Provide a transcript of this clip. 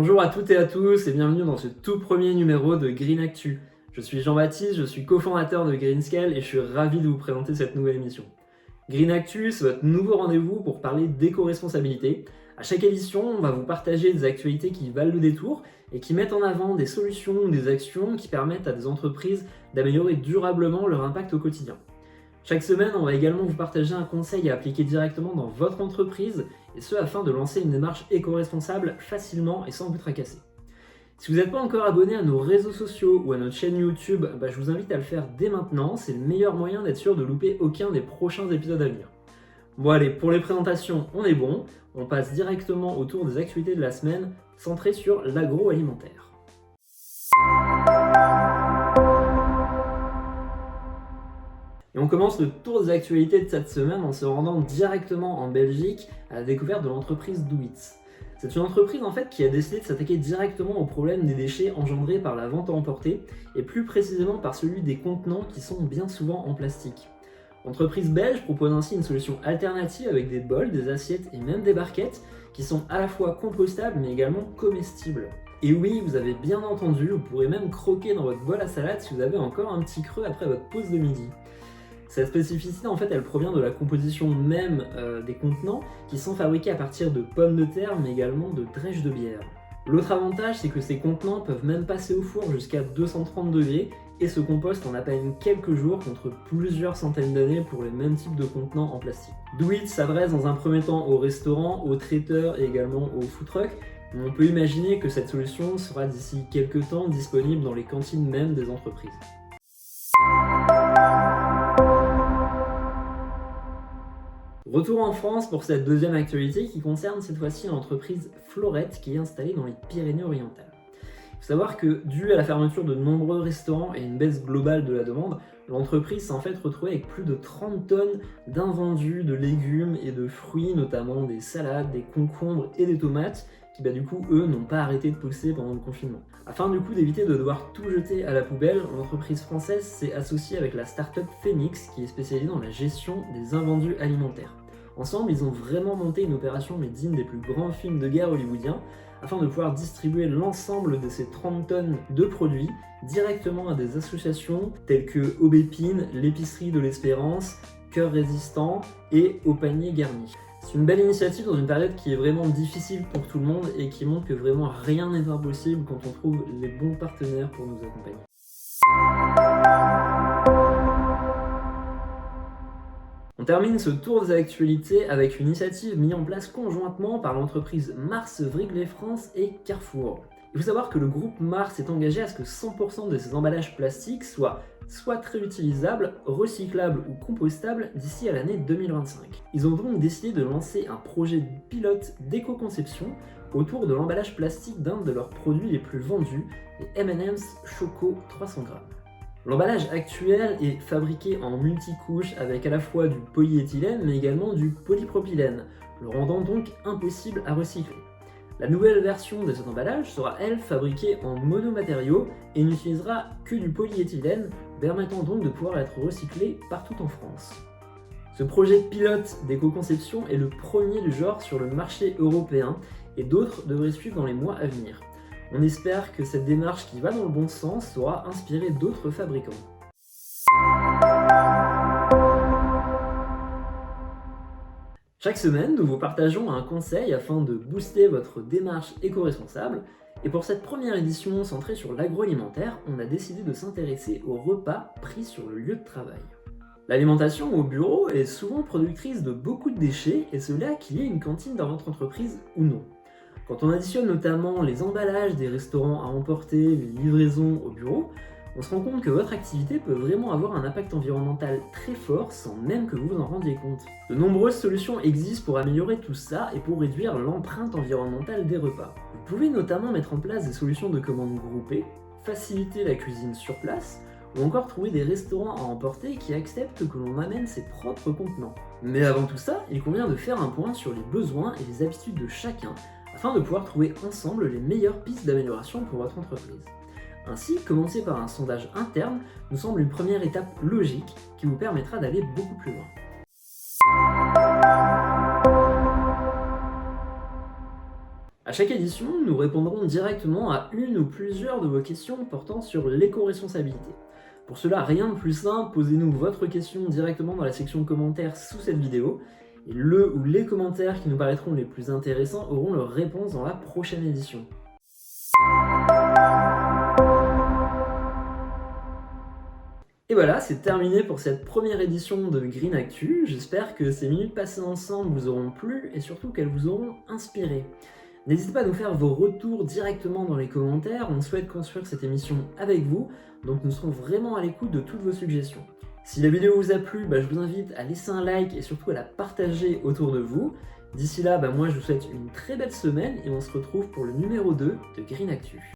Bonjour à toutes et à tous et bienvenue dans ce tout premier numéro de Green Actu. Je suis Jean-Baptiste, je suis cofondateur de Greenscale et je suis ravi de vous présenter cette nouvelle émission. Green Actu, c'est votre nouveau rendez-vous pour parler d'éco-responsabilité. À chaque édition, on va vous partager des actualités qui valent le détour et qui mettent en avant des solutions ou des actions qui permettent à des entreprises d'améliorer durablement leur impact au quotidien. Chaque semaine, on va également vous partager un conseil à appliquer directement dans votre entreprise, et ce afin de lancer une démarche éco-responsable facilement et sans vous tracasser. Si vous n'êtes pas encore abonné à nos réseaux sociaux ou à notre chaîne YouTube, je vous invite à le faire dès maintenant, c'est le meilleur moyen d'être sûr de louper aucun des prochains épisodes à venir. Bon allez, pour les présentations, on est bon, on passe directement au tour des actualités de la semaine, centrées sur l'agroalimentaire. Et on commence le tour des actualités de cette semaine en se rendant directement en Belgique à la découverte de l'entreprise Douits. C'est une entreprise qui a décidé de s'attaquer directement au problème des déchets engendrés par la vente à emporter et plus précisément par celui des contenants qui sont bien souvent en plastique. L'entreprise belge propose ainsi une solution alternative avec des bols, des assiettes et même des barquettes qui sont à la fois compostables mais également comestibles. Et oui, vous avez bien entendu, vous pourrez même croquer dans votre bol à salade si vous avez encore un petit creux après votre pause de midi. Cette spécificité, elle provient de la composition même des contenants qui sont fabriqués à partir de pommes de terre mais également de drèches de bière. L'autre avantage, c'est que ces contenants peuvent même passer au four jusqu'à 230 degrés et se compostent en à peine quelques jours contre plusieurs centaines d'années pour les mêmes types de contenants en plastique. Douits s'adresse dans un premier temps aux restaurants, aux traiteurs et également aux food trucks. On peut imaginer que cette solution sera d'ici quelques temps disponible dans les cantines même des entreprises. Retour en France pour cette deuxième actualité qui concerne cette fois-ci l'entreprise Florette qui est installée dans les Pyrénées-Orientales. Il faut savoir que, dû à la fermeture de nombreux restaurants et une baisse globale de la demande, l'entreprise s'est retrouvée avec plus de 30 tonnes d'invendus de légumes et de fruits, notamment des salades, des concombres et des tomates, qui eux n'ont pas arrêté de pousser pendant le confinement. Afin d'éviter de devoir tout jeter à la poubelle, l'entreprise française s'est associée avec la start-up Phoenix qui est spécialisée dans la gestion des invendus alimentaires. Ensemble, ils ont vraiment monté une opération digne des plus grands films de guerre hollywoodiens afin de pouvoir distribuer l'ensemble de ces 30 tonnes de produits directement à des associations telles que Aubépine, l'Épicerie de l'Espérance, Cœur Résistant et Au Panier Garni. C'est une belle initiative dans une période qui est vraiment difficile pour tout le monde et qui montre que vraiment rien n'est impossible quand on trouve les bons partenaires pour nous accompagner. On termine ce tour des actualités avec une initiative mise en place conjointement par l'entreprise Mars Wrigley France et Carrefour. Il faut savoir que le groupe Mars est engagé à ce que 100% de ses emballages plastiques soient soit réutilisables, recyclables ou compostables d'ici à l'année 2025. Ils ont donc décidé de lancer un projet pilote d'éco-conception autour de l'emballage plastique d'un de leurs produits les plus vendus, les M&M's Choco 300 g. L'emballage actuel est fabriqué en multicouches avec à la fois du polyéthylène mais également du polypropylène, le rendant donc impossible à recycler. La nouvelle version de cet emballage sera fabriquée en monomatériaux et n'utilisera que du polyéthylène, permettant donc de pouvoir être recyclé partout en France. Ce projet pilote d'éco-conception est le premier du genre sur le marché européen et d'autres devraient suivre dans les mois à venir. On espère que cette démarche qui va dans le bon sens saura inspirer d'autres fabricants. Chaque semaine, nous vous partageons un conseil afin de booster votre démarche éco-responsable. Et pour cette première édition centrée sur l'agroalimentaire, on a décidé de s'intéresser aux repas pris sur le lieu de travail. L'alimentation au bureau est souvent productrice de beaucoup de déchets, et cela qu'il y ait une cantine dans votre entreprise ou non. Quand on additionne notamment les emballages des restaurants à emporter, les livraisons au bureau, on se rend compte que votre activité peut vraiment avoir un impact environnemental très fort sans même que vous vous en rendiez compte. De nombreuses solutions existent pour améliorer tout ça et pour réduire l'empreinte environnementale des repas. Vous pouvez notamment mettre en place des solutions de commande groupée, faciliter la cuisine sur place, ou encore trouver des restaurants à emporter qui acceptent que l'on amène ses propres contenants. Mais avant tout ça, il convient de faire un point sur les besoins et les habitudes de chacun afin de pouvoir trouver ensemble les meilleures pistes d'amélioration pour votre entreprise. Ainsi, commencer par un sondage interne nous semble une première étape logique qui vous permettra d'aller beaucoup plus loin. À À chaque édition, nous répondrons directement à une ou plusieurs de vos questions portant sur l'éco-responsabilité. Pour cela, rien de plus simple, posez-nous votre question directement dans la section commentaires sous cette vidéo, et le ou les commentaires qui nous paraîtront les plus intéressants auront leur réponse dans la prochaine édition. Et voilà, c'est terminé pour cette première édition de Green Actu. J'espère que ces minutes passées ensemble vous auront plu et surtout qu'elles vous auront inspiré. N'hésitez pas à nous faire vos retours directement dans les commentaires, on souhaite construire cette émission avec vous, donc nous serons vraiment à l'écoute de toutes vos suggestions. Si la vidéo vous a plu, je vous invite à laisser un like et surtout à la partager autour de vous. D'ici là, moi je vous souhaite une très belle semaine et on se retrouve pour le numéro 2 de Green Actu.